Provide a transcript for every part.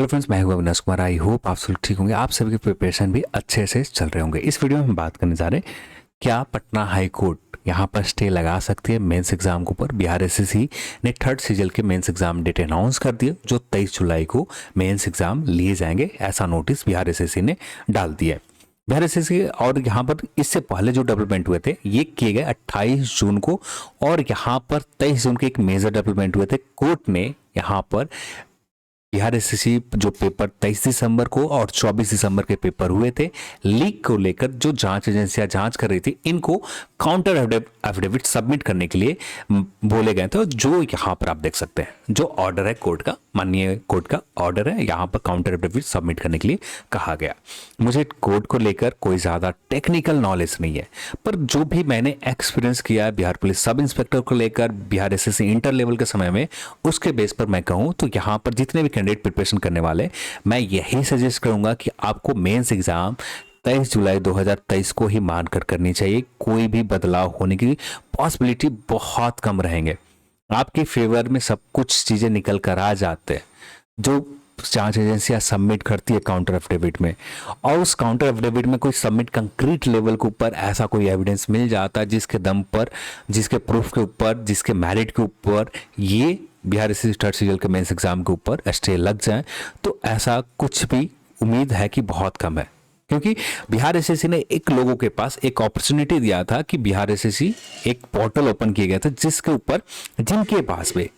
Hello friends, मैं हूं Avinash Kumar. I hope आप सब ठीक होंगे। आप सभी के प्रिपरेशन भी अच्छे से चल रहे होंगे। इस वीडियो में हम बात करने जा रहे हैं क्या पटना हाई कोर्ट यहाँ पर स्टे लगा सकती है मेंस एग्जाम के ऊपर। बिहार एसएससी ने थर्ड सीजल के मेंस एग्जाम डेट अनाउंस कर दिया, जो 23 जुलाई को मेंस एग्जाम लिए जाएंगे, ऐसा नोटिस बिहार एसएससी ने डाल दिया है। बिहार एसएससी और यहाँ पर इससे पहले जो डेवलपमेंट हुए थे ये किए गए 28 जून को, और यहाँ पर 23 जून के एक मेजर डेवलपमेंट हुए थे। कोर्ट ने यहाँ पर बिहार एसएससी जो पेपर 23 दिसंबर को और 24 दिसंबर के पेपर हुए थे, लीक को लेकर जो जांच एजेंसियां जांच कर रही थी, इनको काउंटर एफिडेविट सबमिट करने के लिए बोले गए थे। जो यहाँ पर आप देख सकते हैं, जो ऑर्डर है कोर्ट का, माननीय कोर्ट का ऑर्डर है, यहाँ पर काउंटर एफिडेविट सबमिट करने के लिए कहा गया। मुझे कोर्ट को लेकर कोई ज़्यादा टेक्निकल नॉलेज नहीं है, पर जो भी मैंने एक्सपीरियंस किया है बिहार पुलिस सब इंस्पेक्टर को लेकर बिहार एसएससी इंटर लेवल के समय में, उसके बेस पर मैं कहूँ तो यहाँ पर जितने भी कैंडिडेट प्रिपरेशन करने वाले, मैं यही सजेस्ट करूंगा कि आपको मेंस एग्जाम 23 जुलाई 2023 को ही मानकर करनी चाहिए। कोई भी बदलाव होने की पॉसिबिलिटी बहुत कम रहेंगे। आपके फेवर में सब कुछ चीजें निकल कर आ जाते हैं जो जांच एजेंसियां सबमिट करती है काउंटर एफिडेविट में, और उस काउंटर एफिडेविट में कोई सबमिट कंक्रीट लेवल के ऊपर ऐसा कोई एविडेंस मिल जाता है जिसके दम पर, जिसके प्रूफ के ऊपर, जिसके मेरिट के ऊपर ये बिहार एसएससी थर्ड सीजल के मेंस एग्जाम के ऊपर स्टे लग जाए, तो ऐसा कुछ भी उम्मीद है कि बहुत कम है। क्योंकि बिहार एसएससी ने एक लोगों के पास एक अपॉर्चुनिटी दिया था कि बिहार एसएससी एक पोर्टल ओपन किए गए थे जिसके ऊपर जिनके पास में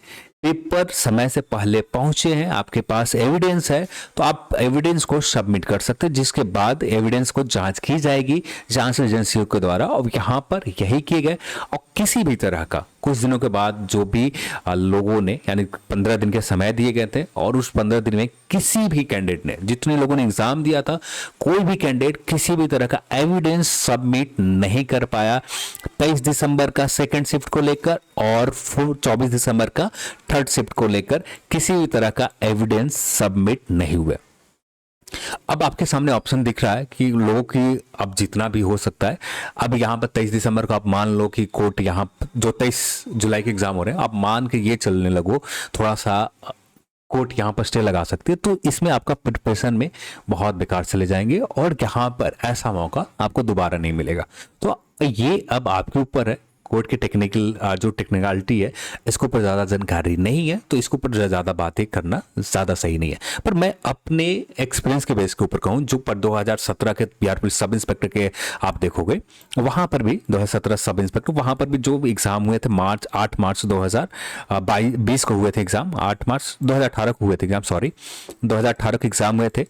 पेपर समय से पहले पहुंचे हैं, आपके पास एविडेंस है, तो आप एविडेंस को सबमिट कर सकते हैं, जिसके बाद एविडेंस को जांच की जाएगी जांच एजेंसियों के द्वारा। और यहाँ पर यही किए गए, और किसी भी तरह का कुछ दिनों के बाद जो भी लोगों ने, यानी 15 दिन के समय दिए गए थे, और उस 15 दिन में किसी भी कैंडिडेट ने, जितने लोगों ने एग्जाम दिया था, कोई भी कैंडिडेट किसी भी तरह का एविडेंस सबमिट नहीं कर पाया 23 दिसंबर का सेकंड शिफ्ट को लेकर और 24 दिसंबर का थर्ड शिफ्ट को लेकर किसी भी तरह का एविडेंस सबमिट नहीं हुआ। अब आपके सामने ऑप्शन दिख रहा है कि लोगों की अब जितना भी हो सकता है, अब यहाँ पर 23 दिसंबर को आप मान लो कि कोर्ट यहाँ जो 23 जुलाई के एग्जाम हो रहे हैं, आप मान के ये चलने लगो थोड़ा सा कोर्ट यहाँ पर स्टे लगा सकती है, तो इसमें आपका प्रिपरेशन में बहुत बेकार चले जाएंगे और यहाँ पर ऐसा मौका आपको दोबारा नहीं मिलेगा। तो ये अब आपके ऊपर है। कोर्ट की टेक्निकल जो टेक्निकलिटी है, इसके ऊपर ज़्यादा जानकारी नहीं है, तो इसके ऊपर ज़्यादा बातें करना ज़्यादा सही नहीं है। पर मैं अपने एक्सपीरियंस के बेस के ऊपर कहूँ, जो पर 2017 के बिहार पुलिस सब इंस्पेक्टर के आप देखोगे, वहाँ पर भी 2017 सब इंस्पेक्टर, वहाँ पर भी जो एग्ज़ाम हुए थे 8 मार्च 2020 को हुए थे एग्ज़ाम, 8 मार्च 2018 को हुए थे एग्ज़ाम, सॉरी 2018 के एग्ज़ाम हुए थे।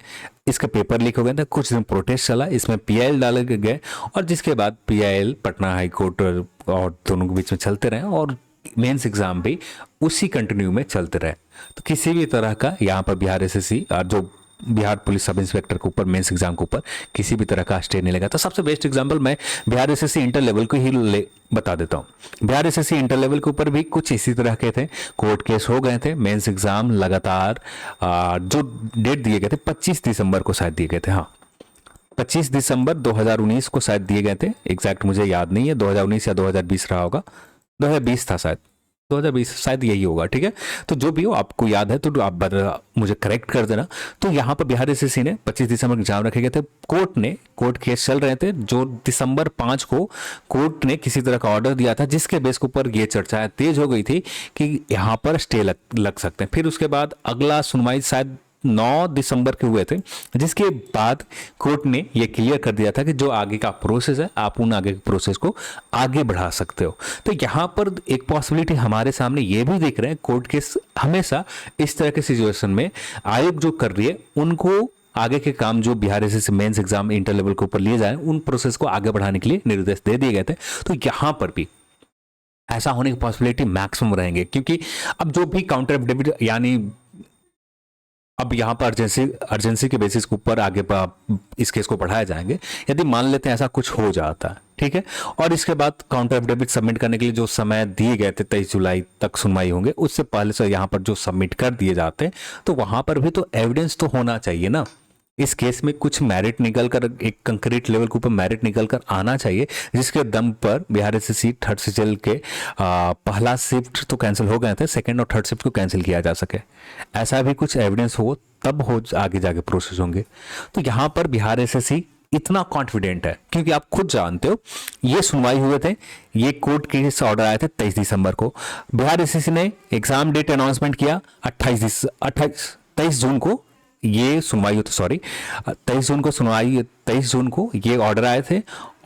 इसके पेपर लीक हो गए थे, कुछ दिन प्रोटेस्ट चला, इसमें पीआईएल डाले गए, और जिसके बाद पीआईएल पटना हाई कोर्ट और दोनों के बीच में चलते रहे, और मेंस एग्जाम भी उसी कंटिन्यू में चलते रहे। तो किसी भी तरह का यहाँ पर बिहार एसएससी जो बिहार पुलिस सब इंस्पेक्टर के ऊपर मेंस एग्जाम के ऊपर किसी भी तरह का स्टे नहीं लगा। तो सबसे बेस्ट एग्जांपल मैं बिहार एसएससी इंटर लेवल को ही बता देता हूँ। बिहार एसएससी इंटर लेवल के ऊपर भी कुछ इसी तरह के थे, कोर्ट केस हो गए थे, मेंस एग्जाम लगातार जो डेट दिए गए थे 25 दिसंबर को शायद दिए गए थे, हाँ 25 दिसंबर 2019 को शायद दिए गए थे, एग्जैक्ट मुझे याद नहीं है, 2019 या 2020 रहा होगा, 2020 था शायद, 2020 शायद यही होगा, ठीक है। तो जो भी हो, आपको याद है तो आप मुझे करेक्ट कर देना। तो यहाँ पर बिहार एसएससी ने 25 दिसंबर एग्जाम रखे गए थे, कोर्ट केस चल रहे थे, जो दिसंबर 5 को कोर्ट ने किसी तरह का ऑर्डर दिया था, जिसके बेस के ऊपर ये चर्चा तेज हो गई थी कि यहाँ पर स्टे लग सकते हैं। फिर उसके बाद अगला सुनवाई शायद 9 दिसंबर के हुए थे, जिसके बाद कोर्ट ने यह क्लियर कर दिया था कि जो आगे का प्रोसेस है, आप उन आगे के प्रोसेस को आगे बढ़ा सकते हो। तो यहाँ पर एक पॉसिबिलिटी हमारे सामने ये भी देख रहे हैं, कोर्ट के हमेशा इस तरह के सिचुएशन में आयोग जो कर रही है, उनको आगे के काम जो Bihar SSC mains exam inter level के ऊपर लिए जाए, उन प्रोसेस को आगे बढ़ाने के लिए निर्देश दे दिए गए थे। तो यहाँ पर भी ऐसा होने की पॉसिबिलिटी मैक्सिमम रहेंगे, क्योंकि अब जो भी काउंटर एफिडेविट, यानी अब यहाँ पर अर्जेंसी के बेसिस के ऊपर आगे इस केस को बढ़ाया जाएंगे। यदि मान लेते हैं ऐसा कुछ हो जाता है, ठीक है, और इसके बाद काउंटर एफिडेविट सबमिट करने के लिए जो समय दिए गए थे 23 जुलाई तक सुनवाई होंगे, उससे पहले से यहाँ पर जो सबमिट कर दिए जाते हैं, तो वहां पर भी तो एविडेंस तो होना चाहिए ना। इस केस में कुछ मेरिट निकल कर, एक कंक्रीट लेवल के ऊपर मेरिट निकल कर आना चाहिए, जिसके दम पर बिहार एसएससी थर्ड सीजल के पहला शिफ्ट तो कैंसिल हो गए थे, सेकंड और थर्ड शिफ्ट को कैंसिल किया जा सके। ऐसा भी कुछ एविडेंस हो, तब हो आगे जाके प्रोसेस होंगे। तो यहाँ पर बिहार एसएससी इतना कॉन्फिडेंट है क्योंकि आप खुद जानते हो ये सुनवाई हुए थे, ये कोर्ट केस ऑर्डर आए थे 23 दिसंबर को। बिहार एसएससी ने एग्जाम डेट अनाउंसमेंट किया 23 जून को ये सुनवाई होती, सॉरी 23 जून को सुनवाई, 23 जून को ये ऑर्डर आए थे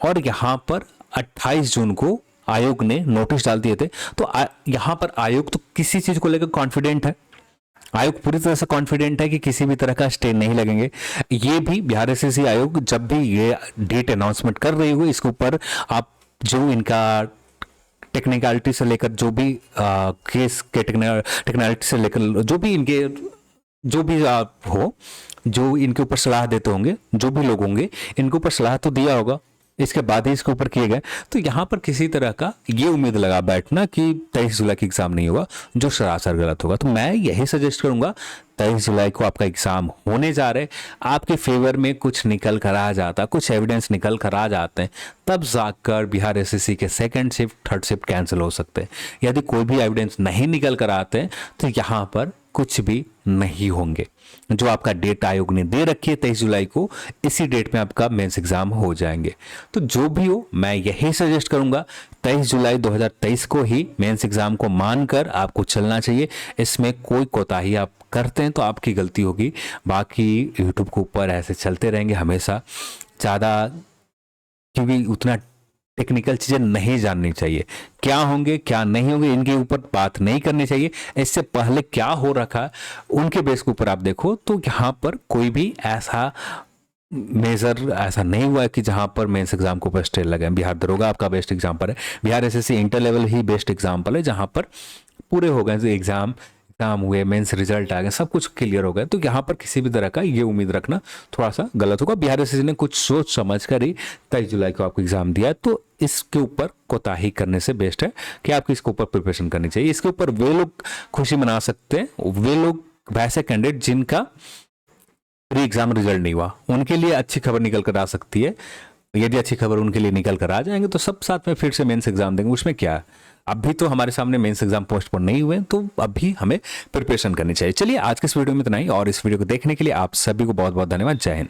और यहाँ पर 28 जून को आयोग ने नोटिस डाल दिए थे। तो यहाँ पर आयोग तो किसी चीज को लेकर कॉन्फिडेंट है, आयोग पूरी तरह से कॉन्फिडेंट है कि किसी भी तरह का स्टे नहीं लगेंगे। ये भी बिहार एसएससी आयोग जब भी ये डेट अनाउंसमेंट कर रही हो इसके ऊपर आप जो इनका टेक्निकलिटी से लेकर जो भी केस के टेक्निकलिटी से लेकर जो भी इनके जो भी हो, जो इनके ऊपर सलाह देते होंगे, जो भी लोग होंगे इनके ऊपर सलाह तो दिया होगा, इसके बाद ही इसके ऊपर किए गए। तो यहाँ पर किसी तरह का ये उम्मीद लगा बैठना कि 23 जुलाई की एग्जाम नहीं होगा, जो सरासर गलत होगा। तो मैं यही सजेस्ट करूंगा 23 जुलाई को आपका एग्जाम होने जा रहे, आपके फेवर में कुछ निकल कर आ जाता, कुछ एविडेंस निकल कर आ जाते हैं, तब जाकर बिहार एसएससी के second shift third shift cancel हो सकते हैं। यदि कोई भी एविडेंस नहीं निकल कर आते हैं तो यहाँ पर कुछ भी नहीं होंगे। जो आपका डेट आयोग ने दे रखी है 23 जुलाई को, इसी डेट में आपका मेंस एग्जाम हो जाएंगे। तो जो भी हो मैं यही सजेस्ट करूंगा 23 जुलाई 2023 को ही मेंस एग्जाम को मानकर आपको चलना चाहिए। इसमें कोई कोताही आप करते हैं तो आपकी गलती होगी, बाकी यूट्यूब के ऊपर ऐसे चलते रहेंगे हमेशा, ज़्यादा क्योंकि उतना टेक्निकल चीज़ें नहीं जाननी चाहिए, क्या होंगे क्या नहीं होंगे इनके ऊपर बात नहीं करनी चाहिए। इससे पहले क्या हो रखा है उनके बेस के ऊपर आप देखो, तो यहाँ पर कोई भी ऐसा मेजर ऐसा नहीं हुआ है कि जहां पर मेंस एग्जाम को बेस्ट लगे। बिहार दरोगा आपका बेस्ट एग्जाम्पल है, बिहार एसएससी इंटर लेवल ही बेस्ट एग्जाम्पल है, जहां पर पूरे हो गए एग्जाम हुए, मेंस रिजल्ट आ गए, सब कुछ क्लियर हो गया। तो यहाँ पर किसी भी तरह का ये उम्मीद रखना थोड़ा सा गलत होगा। बिहार एसएससी ने कुछ सोच समझ कर ही 23 जुलाई को आपको एग्जाम दिया, तो इसके ऊपर कोताही करने से बेस्ट है कि आपको इसके ऊपर प्रिपरेशन करनी चाहिए। इसके ऊपर वे लोग खुशी मना सकते हैं, वे लोग वैसे कैंडिडेट जिनका प्री एग्जाम रिजल्ट नहीं हुआ, उनके लिए अच्छी खबर निकल कर आ सकती है। यदि अच्छी खबर उनके लिए निकल कर आ जाएंगे तो सब साथ में फिर से मेंस एग्जाम देंगे, उसमें क्या है। अभी तो हमारे सामने मेंस एग्जाम पोस्टपोन नहीं हुए, तो अभी हमें प्रिपरेशन करनी चाहिए। चलिए आज के इस वीडियो में इतना ही, और इस वीडियो को देखने के लिए आप सभी को बहुत बहुत धन्यवाद। जय हिंद।